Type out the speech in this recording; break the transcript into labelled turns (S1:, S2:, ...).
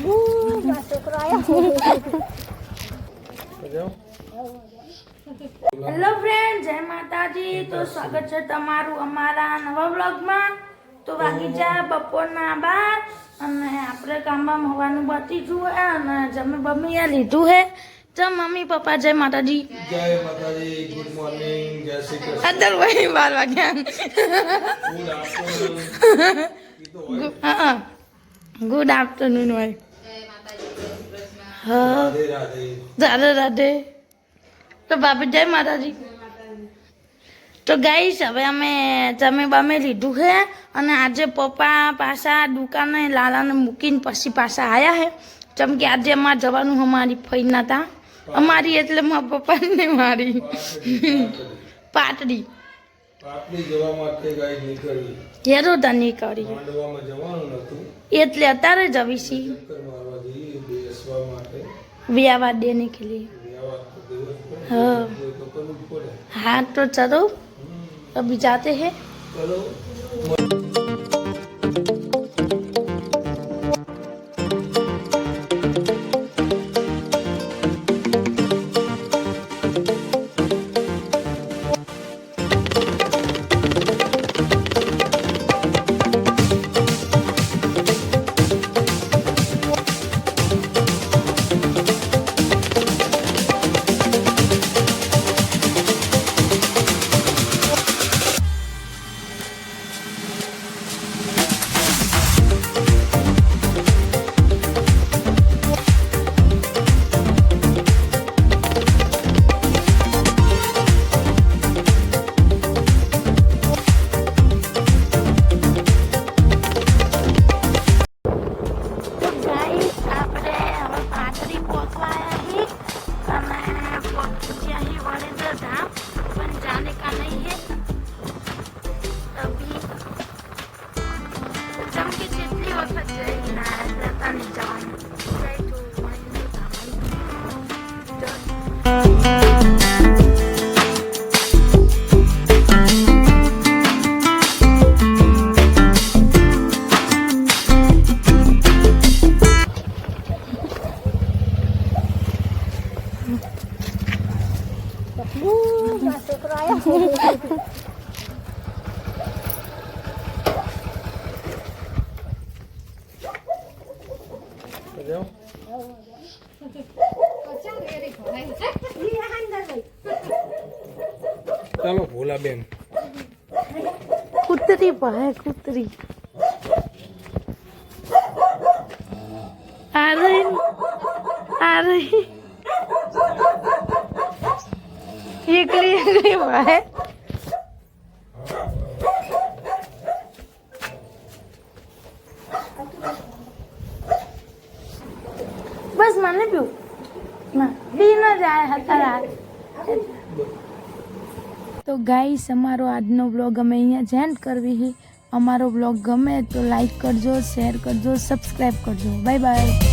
S1: Hello friend, જય માતાજી। તો સ્વાગત છે તમારું અમારા નવા વ્લોગમાં। તો વાગી જાય બપોરના 12 અને આપણે કામમાં હોવાનું બતી જુએ અને જમી બમી લીધું હે। તો મમ્મી પપ્પા જય માતાજી।
S2: જય માતાજી, ગુડ મોર્નિંગ, જય શ્રી કૃષ્ણ।
S1: અત્યારે વહી 12 વાગ્યા। ગુડ આફ્ટરનૂન હોય। हाँ राधे राधे। तो बाबी जय माता जी। तो गाइस હવે અમે જમે બમે લીધું છે અને આજે પપ્પા પાછા દુકાને લાલાને મૂકીને પછી પાછા આયા હે। જેમ કે આજે અમારે જવાનું અમારી ફઈ નતા અમારી એટલે મારા પપ્પાને મારી પાટડી
S2: જવા માટે ગાઈ નીકળી
S1: હેરો તા નીકળી
S2: માંડવામાં જવાનું નતું
S1: એટલે અત્યારે જ આવીશી
S2: ચક્કર મારવા જઈએ બેસવા માટે
S1: વ્યાવા દેને કે लिए। हाँ हाँ तो चलो अभी जाते हैं।
S2: चलो चलो भोला बेन
S1: कुतरी है कुतरी आ रही एकली है बस मैंने पीऊ ना पी ना जाए हतारा। तो गाइस અમારો આજનો વ્લોગ અમે અહીંયા જ એન્ડ કરવી છે। અમારો વ્લોગ ગમે તો લાઈક કરજો, શેર કરજો, સબસ્ક્રાઇબ કરજો। Bye bye.